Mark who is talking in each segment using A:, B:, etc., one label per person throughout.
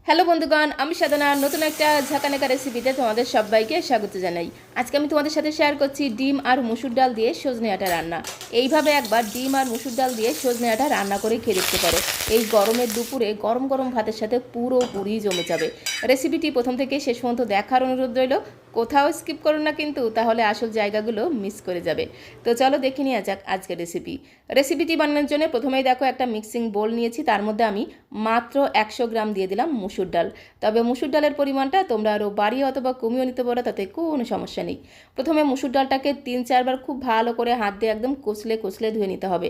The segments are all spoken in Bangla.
A: হ্যালো বন্ধুগণ, আমি সাধনা নতুন একটা ঝাঁকানাকা রেসিপিতে তোমাদের সবাইকে স্বাগত জানাই। আজকে আমি তোমাদের সাথে শেয়ার করছি ডিম আর মুসুর ডাল দিয়ে সজনে আটা রান্না। এইভাবে একবার ডিম আর মুসুর ডাল দিয়ে সজনে আটা রান্না করে খেয়ে দেখতে পারো। এই গরমের দুপুরে গরম গরম ভাতের সাথে পুরোপুরি জমে যাবে। রেসিপিটি প্রথম থেকে শেষ পর্যন্ত দেখার অনুরোধ রইল। কোথাও স্কিপ করো না কিন্তু, তাহলে আসল জায়গাগুলো মিস করে যাবে। তো চলো দেখে নেওয়া যাক আজকের রেসিপিটি বানানোর জন্য প্রথমেই দেখো একটা মিক্সিং বোল নিয়েছি। তার মধ্যে আমি মাত্র 100 গ্রাম দিয়ে দিলাম মুসুর ডাল। তবে মুসুর ডালের পরিমাণটা তোমরা আরও বাড়িয়ে অথবা কমিয়েও নিতে পারো, তাতে কোনো সমস্যা নেই। প্রথমে মুসুর ডালটাকে 3-4 বার খুব ভালো করে হাত দিয়ে একদম কষলে কষলে ধুয়ে নিতে হবে।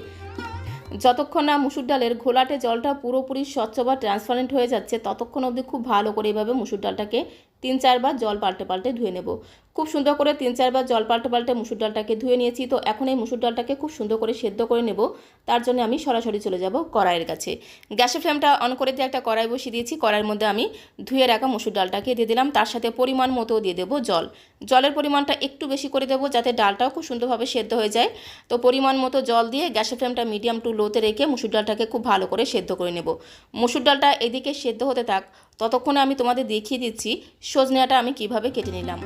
A: যতক্ষণ না মুসুর ডালের ঘোলাটে জলটা পুরোপুরি স্বচ্ছ বা ট্রান্সপারেন্ট হয়ে যাচ্ছে, ততক্ষণ অবধি খুব ভালো করে এভাবে মুসুর ডালটাকে 3-4 বার জল পাল্টে পাল্টে ধুয়ে নেব। খুব সুন্দর করে 3-4 বার জল পাল্টে পাল্টে মুসুর ডালটাকে ধুয়ে নিয়েছি। তো এখন এই মুসুর ডালটাকে খুব সুন্দর করে সেদ্ধ করে নেব। তার জন্য আমি সরাসরি চলে যাব কড়াইয়ের কাছে। গ্যাসের ফ্লেমটা অন করে দিয়ে একটা কড়াই বসিয়ে দিয়েছি। কড়াইয়ের মধ্যে আমি ধুয়ে রাখা মুসুর ডালটাকে দিয়ে দিলাম। তার সাথে পরিমাণ মতো দিয়ে দেবো জল। জলের পরিমাণটা একটু বেশি করে দেবো, যাতে ডালটাও খুব সুন্দরভাবে সেদ্ধ হয়ে যায়। তো পরিমাণ মতো জল দিয়ে গ্যাসের ফ্লেমটা মিডিয়াম টু লোতে রেখে মুসুর ডালটাকে খুব ভালো করে সেদ্ধ করে নেব। মুসুর ডালটা এদিকে সেদ্ধ হতে থাক, ততক্ষণে আমি তোমাদের দেখিয়ে দিচ্ছি সজনে আটা আমি কিভাবে কেটে নিলাম।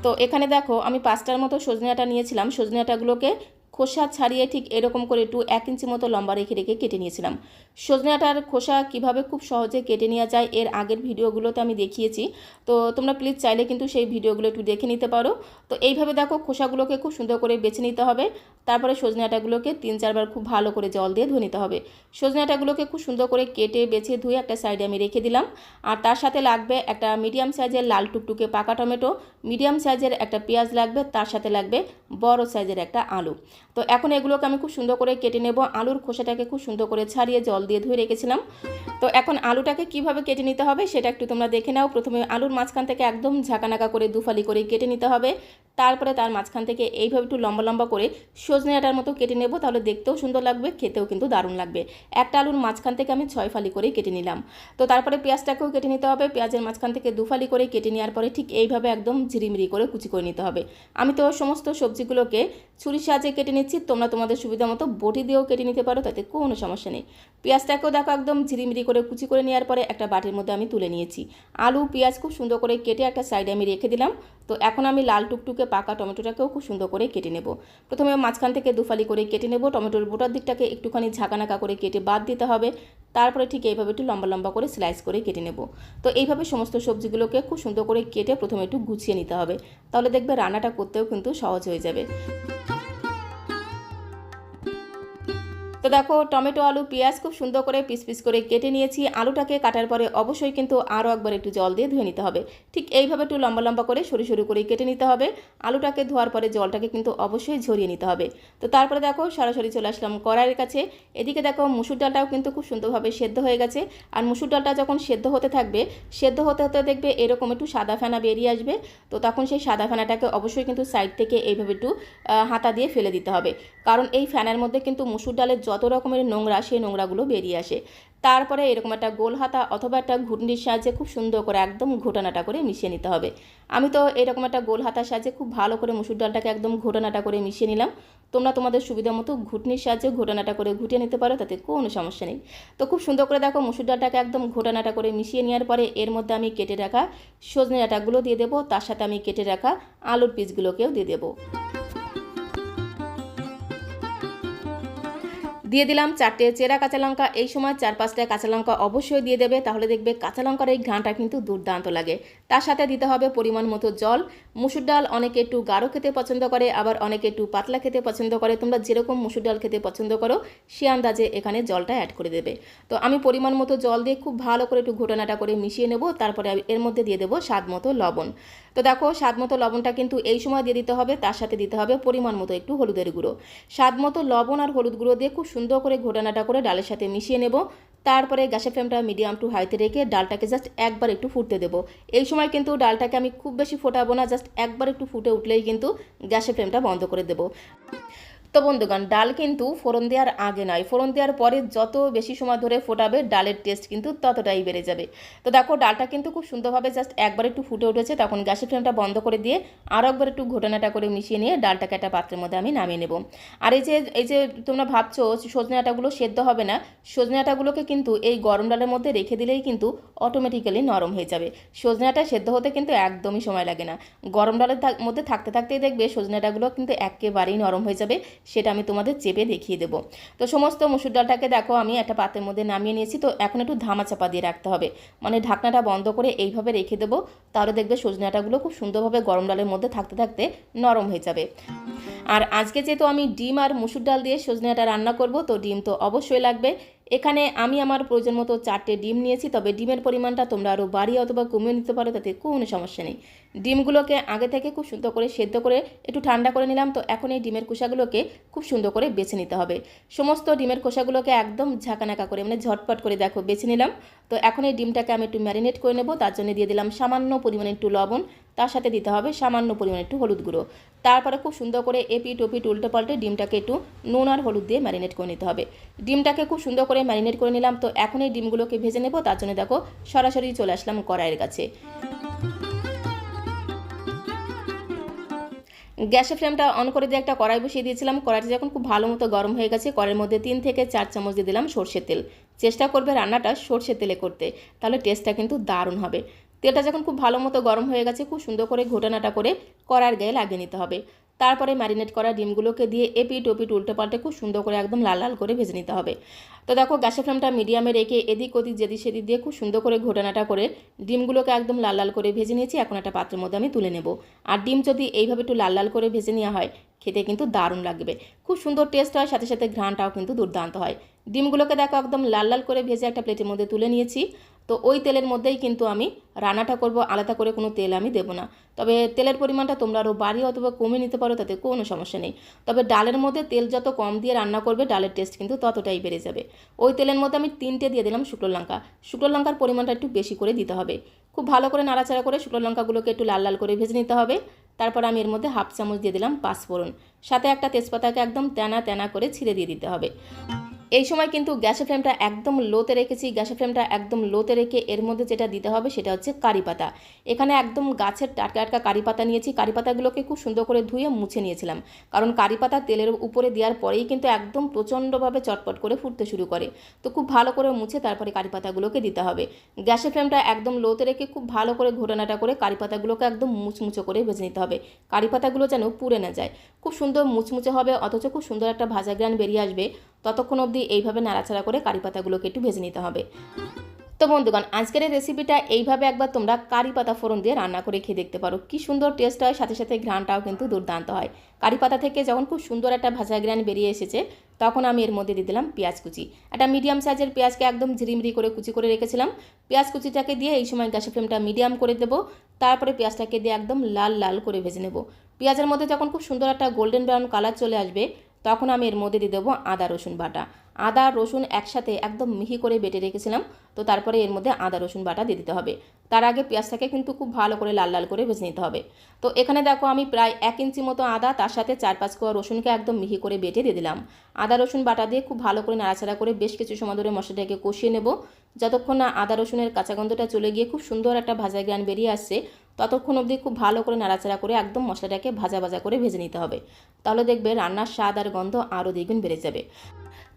A: তো এখানে দেখো আমি 5টার মতো সজনে আটা নিয়েছিলাম। সজনে আটাগুলোকে খোসা ছাড়িয়ে ঠিক এরকম করে একটু 1 ইঞ্চি মতো লম্বা রেখে রেখে কেটে নিয়েছিলাম। সজনে আটার খোসা কীভাবে খুব সহজে কেটে নেওয়া যায় এর আগের ভিডিওগুলোতে আমি দেখিয়েছি। তো তোমরা প্লিজ চাইলে কিন্তু সেই ভিডিওগুলো একটু দেখে নিতে পারো। তো এইভাবে দেখো খোসাগুলোকে খুব সুন্দর করে বেছে নিতে হবে। তারপরে সজনে আটাগুলোকে 3-4 বার খুব ভালো করে জল দিয়ে ধুয়ে নিতে হবে। সজনে আটাগুলোকে খুব সুন্দর করে কেটে বেছে ধুয়ে একটা সাইডে আমি রেখে দিলাম। আর তার সাথে লাগবে একটা মিডিয়াম সাইজের লাল টুকটুকে পাকা টমেটো, মিডিয়াম সাইজের একটা পেঁয়াজ লাগবে, তার সাথে লাগবে বড় সাইজের একটা আলু। তো এখন এগুলোকে আমি খুব সুন্দর করে কেটে নেব। আলুর খোসাটাকে খুব সুন্দর করে ছাড়িয়ে জল দিয়ে ধুয়ে রেখেছিলাম। তো এখন আলুটাকে কিভাবে কেটে নিতে হবে সেটা একটু তোমরা দেখে নাও। প্রথমে আলুর মাঝখান থেকে একদম ঝাঁকানাকা করে দুফালি করে কেটে নিতে হবে। তারপরে তার মাঝখান থেকে এইভাবে একটু লম্বা লম্বা করে সজনে আটার মতো কেটে নেব, তাহলে দেখতেও সুন্দর লাগবে, খেতেও কিন্তু দারুণ লাগবে। একটা আলুর মাঝখান থেকে আমি 6 ফালি করে কেটে নিলাম। তো তারপরে পেঁয়াজটাকেও কেটে নিতে হবে। পেঁয়াজের মাঝখান থেকে দুফালি করে কেটে নেওয়ার পরে ঠিক এইভাবে একদম ঝিরিমিরি করে কুচি করে নিতে হবে। আমি তো সমস্ত সবজিগুলোকে ছুরির সাহায্যে কেটে নিচ্ছি, তোমরা তোমাদের সুবিধা মতো বটি দিয়েও কেটে নিতে পারো, তাতে কোনো সমস্যা নেই। পেঁয়াজটাকেও দেখো একদম ঝিরিমিরি করে কুচি করে নেওয়ার পরে একটা বাটির মধ্যে আমি তুলে নিয়েছি। আলু পেঁয়াজ খুব সুন্দর করে কেটে একটা সাইডে আমি রেখে দিলাম। তো এখন আমি লাল টুকটুকে পাকা টমেটোটাকেও খুব সুন্দর করে কেটে নেব। প্রথমে মাঝখান থেকে দুফালি করে কেটে নেব। টমেটোর বোটার দিকটাকে একটুখানি ঝাঁকানাকা করে কেটে বাদ দিতে হবে। তারপরে ঠিক এইভাবে একটু লম্বা লম্বা করে স্লাইস করে কেটে নেব। তো এইভাবে সমস্ত সবজিগুলোকে খুব সুন্দর করে কেটে প্রথমে একটু গুছিয়ে নিতে হবে, তাহলে দেখবে রান্নাটা করতেও কিন্তু সহজ হয়ে যাবে। তো দেখো টমেটো আলু পেঁয়াজ খুব সুন্দর করে পিস পিস করে কেটে নিয়েছি। আলুটাকে কাটার পরে অবশ্যই কিন্তু আরও একবার একটু জল দিয়ে ধুয়ে নিতে হবে। ঠিক এইভাবে একটু লম্বা লম্বা করে সরু সরু করে কেটে নিতে হবে। আলুটাকে ধোয়ার পরে জলটাকে কিন্তু অবশ্যই ঝরিয়ে নিতে হবে। তো তারপরে দেখো সরাসরি চলে আসলাম কড়াইয়ের কাছে। এদিকে দেখো মুসুর ডালটাও কিন্তু খুব সুন্দরভাবে সেদ্ধ হয়ে গেছে। আর মুসুর ডালটা যখন সেদ্ধ হতে থাকবে, সেদ্ধ হতে হতে দেখবে এরকম একটু সাদা ফেনা বেরিয়ে আসবে। তো তখন সেই সাদা ফেনাটাকে অবশ্যই কিন্তু সাইড থেকে এইভাবে একটু হাতা দিয়ে ফেলে দিতে হবে, কারণ এই ফ্যানের মধ্যে কিন্তু মুসুর ডালের যত রকমের নোংরা সেই নোংরাগুলো বেরিয়ে আসে। তারপরে এরকম একটা গোল হাতা অথবা একটা ঘুটনির সাহায্যে খুব সুন্দর করে একদম ঘোটানাটা করে মিশিয়ে নিতে হবে। আমি তো এরকম একটা গোল হাতার সাহায্যে খুব ভালো করে মুসুর ডালটাকে একদম ঘোটানাটা করে মিশিয়ে নিলাম। তোমরা তোমাদের সুবিধা মতো ঘুটনির সাহায্যে ঘোটানাটা করে ঘুটিয়ে নিতে পারো, তাতে কোনো সমস্যা নেই। তো খুব সুন্দর করে দেখো মুসুর ডালটাকে একদম ঘোটানাটা করে মিশিয়ে নেওয়ার পরে এর মধ্যে আমি কেটে রাখা সজনে ডাঁটাগুলো দিয়ে দেবো। তার সাথে আমি কেটে রাখা আলুর পিসগুলোকেও দিয়ে দেবো। দিয়ে দিলাম 4টে চেরা কাঁচা লঙ্কা। এই সময় 4-5টা কাঁচা লঙ্কা অবশ্যই দিয়ে দেবে, তাহলে দেখবে কাঁচা লঙ্কার এই ঘ্রাণটা কিন্তু দুর্দান্ত লাগে। তার সাথে দিতে হবে পরিমাণ মতো জল। মুসুর ডাল অনেকে একটু গাঢ় খেতে পছন্দ করে, আবার অনেকে একটু পাতলা খেতে পছন্দ করে। তোমরা যেরকম মুসুর ডাল খেতে পছন্দ করো সে আন্দাজে এখানে জলটা অ্যাড করে দেবে। তো আমি পরিমাণ মতো জল দিয়ে খুব ভালো করে একটু ঘোটানাটা করে মিশিয়ে নেব। তারপরে এর মধ্যে দিয়ে দেবো স্বাদ মতো লবণ। তো দেখো স্বাদ মতো লবণটা কিন্তু এই সময় দিয়ে দিতে হবে। তার সাথে দিতে হবে পরিমাণ মতো একটু হলুদের গুঁড়ো। স্বাদ মতো লবণ আর হলুদ গুঁড়ো দিয়ে খুব সুন্দর করে ঘোটানাটা করে ডালের সাথে মিশিয়ে নেব। তারপরে গ্যাসের ফ্লেমটা মিডিয়াম টু হাইতে রেখে ডালটাকে জাস্ট একবার একটু ফুটতে দেবো। এই সময় কিন্তু ডালটাকে আমি খুব বেশি ফোটাবো না, জাস্ট একবার একটু ফুটে উঠলেই কিন্তু গ্যাসের ফ্লেমটা বন্ধ করে দেবো। তো বন্ধুগণ, ডাল কিন্তু ফোড়ন দেওয়ার আগে নয়, ফোড়ন দেওয়ার পরে যত বেশি সময় ধরে ফোটাবে ডালের টেস্ট কিন্তু ততটাই বেড়ে যাবে। তো দেখো ডালটা কিন্তু খুব সুন্দরভাবে জাস্ট একবার একটু ফুটে উঠেছে, তখন গ্যাসের ফ্লেমটা বন্ধ করে দিয়ে আরও একবার একটু ঘোটানাটা করে মিশিয়ে নিয়ে ডালটাকে একটা পাত্রের মধ্যে আমি নামিয়ে নেব। আর এই যে তোমরা ভাবছো সজনে ডাঁটাগুলো সেদ্ধ হবে না, সজনে ডাঁটাগুলোকে কিন্তু এই গরম ডালের মধ্যে রেখে দিলেই কিন্তু অটোমেটিক্যালি নরম হয়ে যাবে। সজনে ডাঁটা সেদ্ধ হতে কিন্তু একদমই সময় লাগে না, গরম ডালের মধ্যে থাকতে থাকতেই দেখবে সজনে ডাঁটাগুলো কিন্তু একেবারেই নরম হয়ে যাবে। সেটা আমি তোমাদের চেপে দেখিয়ে দেবো। তো সমস্ত মসুর ডালটাকে দেখো আমি একটা পাত্রের মধ্যে নামিয়ে নিয়েছি। তো এখন একটু ধামা চাপা দিয়ে রাখতে হবে, মানে ঢাকনাটা বন্ধ করে এইভাবে রেখে দেবো। তাহলে দেখবে সজনে ডাঁটাগুলো খুব সুন্দরভাবে গরম ডালের মধ্যে থাকতে থাকতে নরম হয়ে যাবে। আর আজকে যেহেতু আমি ডিম আর মসুর ডাল দিয়ে সজনে ডাঁটা রান্না করব, তো ডিম তো অবশ্যই লাগবে। এখানে আমি আমার প্রয়োজন মতো 4টে ডিম নিয়েছি, তবে ডিমের পরিমাণটা তোমরা আরও বাড়িয়ে অথবা কমিয়ে নিতে পারো, তাতে কোনো সমস্যা নেই। ডিমগুলোকে আগে থেকে খুব সুন্দর করে সেদ্ধ করে একটু ঠান্ডা করে নিলাম। তো এখন এই ডিমের খোসাগুলোকে খুব সুন্দর করে বেছে নিতে হবে। সমস্ত ডিমের খোসাগুলোকে একদম ঝাঁকানাকা করে, মানে ঝটপট করে দেখো বেছে নিলাম। তো এখন এই ডিমটাকে আমি একটু ম্যারিনেট করে নেব। তার জন্য দিয়ে দিলাম সামান্য পরিমাণে একটু লবণ, তার সাথে দিতে হবে সামান্য পরিমাণে একটু হলুদ গুঁড়ো। তারপরে খুব সুন্দর করে এপিট ওপিট উল্টে পাল্টে ডিমটাকে একটু নুন আর হলুদ দিয়ে ম্যারিনেট করে নিতে হবে। ডিমটাকে খুব সুন্দর করে ম্যারিনেট করে নিলাম। তো এখন এই ডিমগুলোকে ভেজে নেব। তার জন্য দেখো সরাসরি চলে আসলাম কড়াইয়ের কাছে। গ্যাসের ফ্লেমটা অন করে দিয়ে একটা কড়াই বসিয়ে দিয়েছিলাম। কড়াইটা যখন খুব ভালো মতো গরম হয়ে গেছে, কড়াইয়ের মধ্যে 3 থেকে 4 চামচ দিয়ে দিলাম সর্ষের তেল। চেষ্টা করবে রান্নাটা সর্ষের তেলে করতে, তাহলে টেস্টটা কিন্তু দারুণ হবে। তেলটা যখন খুব ভালো মতো গরম হয়ে গেছে, খুব সুন্দর করে ঘোটানাটা করে কড়াইয়ের গায়ে লাগিয়ে নিতে হবে। তারপরে ম্যারিনেট করা ডিমগুলোকে দিয়ে এপিট ওপিট উল্টে পাল্টে খুব সুন্দর করে একদম লাল লাল করে ভেজে নিতে হবে। তো দেখো গ্যাসের ফ্লেমটা মিডিয়ামে রেখে এদিক ওদিক যেদিক সেদিক দিয়ে খুব সুন্দর করে ঘোটানাটা করে ডিমগুলোকে একদম লাল লাল করে ভেজে নিয়েছি। এখন একটা পাত্রের মধ্যে আমি তুলে নেব। আর ডিম যদি এইভাবে একটু লাল লাল করে ভেজে নেওয়া হয়, খেতে কিন্তু দারুণ লাগবে, খুব সুন্দর টেস্ট হয়, সাথে সাথে ঘ্রাণটাও কিন্তু দুর্দান্ত হয়। ডিমগুলোকে দেখো একদম লাল লাল করে ভেজে একটা প্লেটের মধ্যে তুলে নিয়েছি। তো ওই তেলের মধ্যেই কিন্তু আমি রান্নাটা করব, আলাদা করে কোনো তেল আমি দেবো না। তবে তেলের পরিমাণটা তোমরা আরও বাড়িয়ে অথবা কমিয়ে নিতে পারো, তাতে কোনো সমস্যা নেই। তবে ডালের মধ্যে তেল যত কম দিয়ে রান্না করবে ডালের টেস্ট কিন্তু ততটাই বেড়ে যাবে। ওই তেলের মধ্যে আমি 3টে দিয়ে দিলাম শুকনো লঙ্কা। শুকনো লঙ্কার পরিমাণটা একটু বেশি করে দিতে হবে। খুব ভালো করে নাড়াচাড়া করে শুকনো লঙ্কাগুলোকে একটু লাল লাল করে ভেজে নিতে হবে। তারপর আমি এর মধ্যে 1/2 চামচ দিয়ে দিলাম পাঁচফোড়ন, সাথে একটা তেজপাতাকে একদম তেনা তেনা করে ছিঁড়ে দিয়ে দিতে হবে। এই সময় কিন্তু গ্যাসের ফ্লেমটা একদম লোতে রেখেছি। গ্যাসের ফ্লেমটা একদম লোতে রেখে এর মধ্যে যেটা দিতে হবে সেটা হচ্ছে কারি পাতা। এখানে একদম গাছের টাটকা টাটকা কারি পাতা নিয়েছি। কারি পাতাগুলোকে খুব সুন্দর করে ধুয়ে মুছে নিয়েছিলাম, কারণ কারি পাতা তেলের উপরে দেওয়ার পরেই কিন্তু একদম প্রচণ্ডভাবে চটপট করে ফুটতে শুরু করে। তো খুব ভালো করে মুছে তারপরে কারি পাতাগুলোকে দিতে হবে। গ্যাসের ফ্লেমটা একদম লোতে রেখে খুব ভালো করে ঘোটানাটা করে কারি পাতাগুলোকে একদম মুচমুচে করে ভেজে নিতে হবে। কারি পাতাগুলো যেন পুড়ে না যায়, খুব সুন্দর মুচমুচে হবে, অথচ খুব সুন্দর একটা ভাজা গ্রান বেরিয়ে আসবে। ততক্ষণ অবধি এইভাবে নাড়াচাড়া করে কারি পাতাগুলোকে একটু ভেজে নিতে হবে। তো বন্ধুগণ, আজকের এই রেসিপিটা এইভাবে একবার তোমরা কারি পাতা ফোড়ন দিয়ে রান্না করে খেয়ে দেখতে পারো, কি সুন্দর টেস্ট হয়, সাথে সাথে ঘ্রাণটাও কিন্তু দুর্দান্ত হয়। কারি পাতা থেকে যখন খুব সুন্দর একটা ভাজা গ্রান বেরিয়ে এসেছে, তখন আমি এর মধ্যে দিয়ে দিলাম পেঁয়াজ কুচি। একটা মিডিয়াম সাইজের পেঁয়াজকে একদম ঝিরিমিরি করে কুচি করে রেখেছিলাম। পেঁয়াজ কুচিটাকে দিয়ে এই সময় গ্যাসের ফ্লেমটা মিডিয়াম করে দেবো। তারপরে পেঁয়াজটাকে দিয়ে একদম লাল লাল করে ভেজে নেব। পেঁয়াজের মধ্যে যখন খুব সুন্দর একটা গোল্ডেন ব্রাউন কালার চলে আসবে, তখন আমি এর মধ্যে দিয়ে দেবো আদা রসুন বাটা। আদা রসুন একসাথে একদম মিহি করে বেটে রেখেছিলাম। তো তারপরে এর মধ্যে আদা রসুন বাটা দিয়ে দিতে হবে। তার আগে পেঁয়াজটাকে কিন্তু খুব ভালো করে লাল লাল করে ভেজে নিতে হবে। তো এখানে দেখো আমি প্রায় 1 ইঞ্চি মতো আদা, তার সাথে 4-5 কোয়া রসুনকে একদম মিহি করে বেটে দিয়ে দিলাম। আদা রসুন বাটা দিয়ে খুব ভালো করে নাড়াচাড়া করে বেশ কিছু সময় ধরে মশলাটাকে কষিয়ে নেব, যতক্ষণ না আদা রসুনের কাঁচা গন্ধটা চলে গিয়ে খুব সুন্দর একটা ভাজা গ্রান বেরিয়ে আসছে। ততক্ষণ অবধি খুব ভালো করে নাড়াচাড়া করে একদম মশলাটাকে ভাজা ভাজা করে ভেজে নিতে হবে। তাহলে দেখবে রান্নার স্বাদ আর গন্ধ আরও দ্বিগুণ বেড়ে যাবে।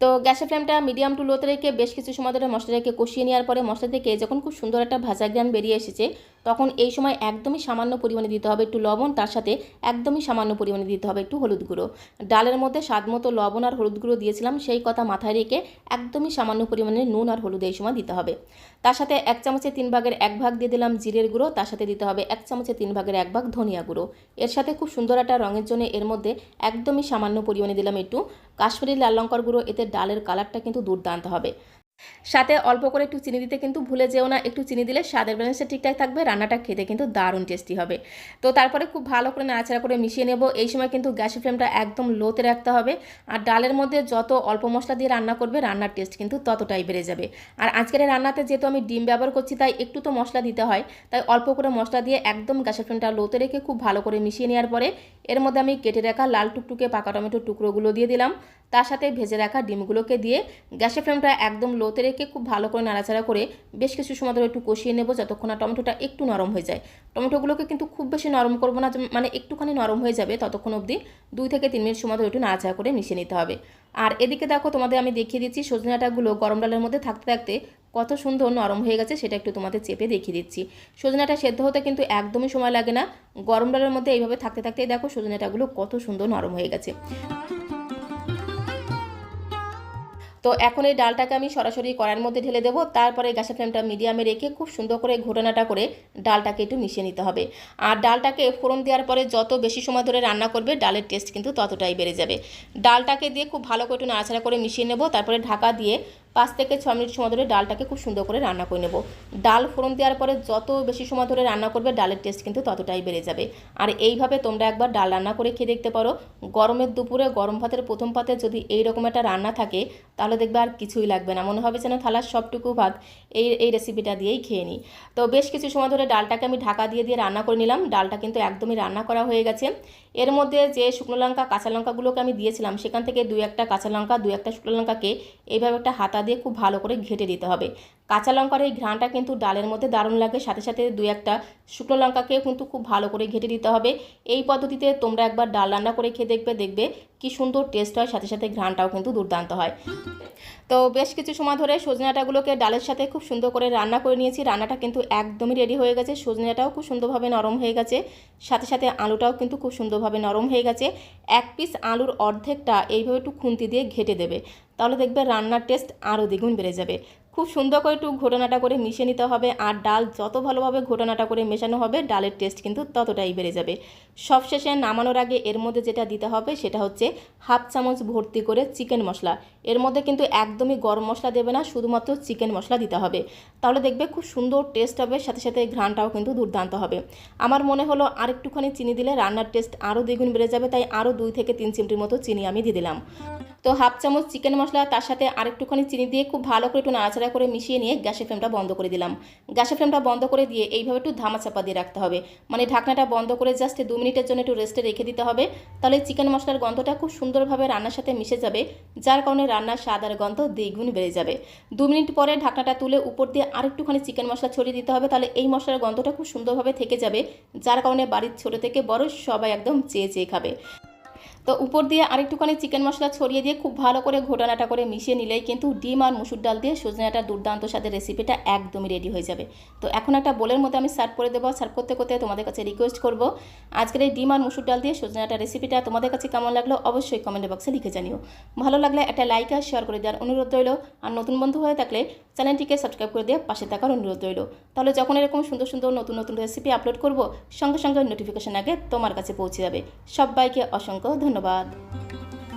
A: তো গ্যাসের ফ্লেমটা মিডিয়াম টু লোতে রেখে বেশ কিছু সময় ধরে মশলাটাকে কষিয়ে নেওয়ার পরে মশলা থেকে যখন খুব সুন্দর একটা ভাজা গ্রান বেরিয়ে এসেছে, তখন এই সময় একদমই সামান্য পরিমাণে দিতে হবে একটু লবণ, তার সাথে একদমই সামান্য পরিমাণে দিতে হবে একটু হলুদ গুঁড়ো। ডালের মধ্যে স্বাদ মতো লবণ আর হলুদ গুঁড়ো দিয়েছিলাম, সেই কথা মাথায় রেখে একদমই সামান্য পরিমাণে নুন আর হলুদ এই সময় দিতে হবে। তার সাথে 1 চামচের 3 ভাগের 1 ভাগ দিয়ে দিলাম জিরের গুঁড়ো, তার সাথে দিতে হবে 1 চামচের 3 ভাগের 1 ভাগ ধনিয়া গুঁড়ো। এর সাথে খুব সুন্দর একটা রঙের জন্য এর মধ্যে একদমই সামান্য পরিমাণে দিলাম একটু কাশ্মীরি লাল লঙ্কার গুঁড়ো। এতে ডালের কালারটা কিন্তু দুর্দান্ত হবে। সাথে অল্প করে একটু চিনি দিতে কিন্তু ভুলে যেও না, একটু চিনি দিলে স্বাদের ব্যালেন্সটা ঠিকঠাক থাকবে, রান্নাটা খেতে কিন্তু দারুণ টেস্টি হবে। তো তারপরে খুব ভালো করে নাড়াচাড়া করে মিশিয়ে নেব। এই সময় কিন্তু গ্যাসের ফ্লেমটা একদম লোতে রাখতে হবে। আর ডালের মধ্যে যত অল্প মশলা দিয়ে রান্না করবে রান্নার টেস্ট কিন্তু ততটাই বেড়ে যাবে। আর আজকের রান্নাতে যেহেতু আমি ডিম ব্যবহার করছি তাই একটু তো মশলা দিতে হয়, তাই অল্প করে মশলা দিয়ে একদম গ্যাসের ফ্লেমটা লোতে রেখে খুব ভালো করে মিশিয়ে নেওয়ার পরে এর মধ্যে আমি কেটে রাখা লাল টুকটুকে পাকা টমেটোর টুকরোগুলো দিয়ে দিলাম। তার সাথে ভেজে রাখা ডিমগুলোকে দিয়ে গ্যাসের ফ্লেমটা একদম লোতে রেখে খুব ভালো করে নাড়াচাড়া করে বেশ কিছু সময় ধরে একটু কষিয়ে নেব যতক্ষণ না টমেটোটা একটু নরম হয়ে যায়। টমেটোগুলোকে কিন্তু খুব বেশি নরম করবো না, মানে একটুখানি নরম হয়ে যাবে ততক্ষণ অবধি 2 থেকে 3 মিনিট সময় ধরে একটু নাড়াচাড়া করে মিশিয়ে নিতে হবে। আর এদিকে দেখো তোমাদের আমি দেখিয়ে দিচ্ছি সজনে ডাঁটাগুলো গরম ডালের মধ্যে থাকতে থাকতে কত সুন্দর নরম হয়ে গেছে, সেটা একটু তোমাদের চেপে দেখিয়ে দিচ্ছি। সজনে ডাঁটা সেদ্ধ হতে কিন্তু একদমই সময় লাগে না, গরম ডালের মধ্যে এইভাবে থাকতে থাকতেই দেখো সজনে ডাঁটাগুলো কত সুন্দর নরম হয়ে গেছে। তো এখন এই ডালটাকে আমি সরাসরি কড়াইয়ের মধ্যে ঢেলে দেবো। তারপরে গ্যাসের ফ্লেমটা মিডিয়ামে রেখে খুব সুন্দর করে ঘোটানাটা করে ডালটাকে একটু মিশিয়ে নিতে হবে। আর ডালটাকে ফোড়ন দেওয়ার পরে যত বেশি সময় ধরে রান্না করবে ডালের টেস্ট কিন্তু ততটাই বেড়ে যাবে। ডালটাকে দিয়ে খুব ভালো করে একটু নাড়াচাড়া করে মিশিয়ে নেব। তারপরে ঢাকা দিয়ে 5 থেকে 6 মিনিট সময় ধরে ডালটাকে খুব সুন্দর করে রান্না করে নেব। ডাল ফোড়ন দেওয়ার পরে যত বেশি সময় ধরে রান্না করবে ডালের টেস্ট কিন্তু ততটাই বেড়ে যাবে। আর এইভাবে তোমরা একবার ডাল রান্না করে খেয়ে দেখতে পারো। গরমের দুপুরে গরম ভাতের প্রথম পাতে যদি এইরকম একটা রান্না থাকে তাহলে দেখবে আর কিছুই লাগবে না, মনে হবে যেন থালার সবটুকু ভাত এই রেসিপিটা দিয়েই খেয়ে নিই। তো বেশ কিছু সময় ধরে ডালটাকে আমি ঢাকা দিয়ে রান্না করে নিলাম। ডালটা কিন্তু একদমই রান্না করা হয়ে গেছে। এর মধ্যে যে শুকনো লঙ্কা কাঁচা লঙ্কাগুলোকে আমি দিয়েছিলাম সেখান থেকে 2-1টা কাঁচা লঙ্কা 2-1টা শুকনো লঙ্কাকে এইভাবে একটা হাতা দিয়ে খুব ভালো করে ঘেঁটে দিতে হবে। কাঁচা লঙ্কার এই ঘ্রাণটা কিন্তু ডালের মধ্যে দারুণ লাগে, সাথে সাথে 2-1টা শুকনো লঙ্কাকে কিন্তু খুব ভালো করে ঘেঁটে দিতে হবে। এই পদ্ধতিতে তোমরা একবার ডাল রান্না করে খেয়ে দেখবে কি সুন্দর টেস্ট হয়, সাথে সাথে ঘ্রাণটাও কিন্তু দুর্দান্ত হয়। তো বেশ কিছু সময় ধরে সজনে ডাঁটাগুলোকে ডালের সাথে খুব সুন্দর করে রান্না করে নিয়েছি। রান্নাটা কিন্তু একদমই রেডি হয়ে গেছে। সজনে ডাঁটাও খুব সুন্দরভাবে নরম হয়ে গেছে, সাথে সাথে আলুটাও কিন্তু খুব সুন্দরভাবে নরম হয়ে গেছে। 1 পিস আলুর অর্ধেকটা এইভাবে একটু খুন্তি দিয়ে ঘেঁটে দেবে, তাহলে দেখবে রান্নার টেস্ট আরও দ্বিগুণ বেড়ে যাবে। খুব সুন্দর করে একটু ঘোটানাটা করে মিশিয়ে নিতে হবে। আর ডাল যত ভালোভাবে ঘোটানাটা করে মেশানো হবে ডালের টেস্ট কিন্তু ততটাই বেড়ে যাবে। সবশেষে নামানোর আগে এর মধ্যে যেটা দিতে হবে সেটা হচ্ছে 1/2 চামচ ভর্তি করে চিকেন মশলা। এর মধ্যে কিন্তু একদমই গরম মশলা দেবে না, শুধুমাত্র চিকেন মশলা দিতে হবে, তাহলে দেখবে খুব সুন্দর টেস্ট হবে, সাথে সাথে ঘ্রাণটাও কিন্তু দুর্দান্ত হবে। আমার মনে হলো আর একটুখানি চিনি দিলে রান্নার টেস্ট আরও দ্বিগুণ বেড়ে যাবে, তাই আরও 2 থেকে 3 চিমটির মতো চিনি আমি দিয়ে দিলাম। তো 1/2 চামচ চিকেন মশলা তার সাথে আরেকটুখানি চিনি দিয়ে খুব ভালো করে একটু নাড়াচাড়া করে মিশিয়ে নিয়ে গ্যাসের ফ্লেমটা বন্ধ করে দিলাম। গ্যাসের ফ্লেমটা বন্ধ করে দিয়ে এইভাবে একটু ধামাচাপা দিয়ে রাখতে হবে, মানে ঢাকনাটা বন্ধ করে জাস্ট 2 মিনিটের জন্য একটু রেস্টে রেখে দিতে হবে। তাহলে চিকেন মশলার গন্ধটা খুব সুন্দরভাবে রান্নার সাথে মিশে যাবে, যার কারণে রান্নার স্বাদ আর গন্ধ দ্বিগুণ বেড়ে যাবে। 2 মিনিট পরে ঢাকনাটা তুলে উপর দিয়ে আরেকটুখানি চিকেন মশলা ছড়িয়ে দিতে হবে, তাহলে এই মশলার গন্ধটা খুব সুন্দরভাবে থেকে যাবে, যার কারণে বাড়ির ছোটো থেকে বড় সবাই একদম চেয়ে চেয়ে খাবে। তো উপর দিয়ে আরেকটুখানি চিকেন মশলা ছড়িয়ে দিয়ে খুব ভালো করে ঘোটানাটা করে মিশিয়ে নিলেই কিন্তু ডিম আর মসুর ডাল দিয়ে সজনে ডাঁটার দুর্দান্ত স্বাদের রেসিপিটা একদমই রেডি হয়ে যাবে। তো এখন একটা বোলের মধ্যে আমি সার্ভ করে দেবো। সার্ভ করতে করতে তোমাদের কাছে রিকোয়েস্ট করব, আজকের এই ডিম আর মসুর ডাল দিয়ে সজনে ডাঁটার রেসিপিটা তোমাদের কাছে কেমন লাগলো অবশ্যই কমেন্ট বক্সে লিখে জানিও। ভালো লাগলে একটা লাইক আর শেয়ার করে দেওয়ার অনুরোধ রইল। আর নতুন বন্ধু হয়ে থাকলে চ্যানেলটিকে সাবস্ক্রাইব করে দিয়ে পাশে থাকার অনুরোধ রইল। তাহলে যখন এরকম সুন্দর সুন্দর নতুন নতুন রেসিপি আপলোড করব সঙ্গে সঙ্গে নোটিফিকেশন আগে তোমার কাছে পৌঁছে যাবে। সবাইকে অসংখ্য ধন্যবাদ।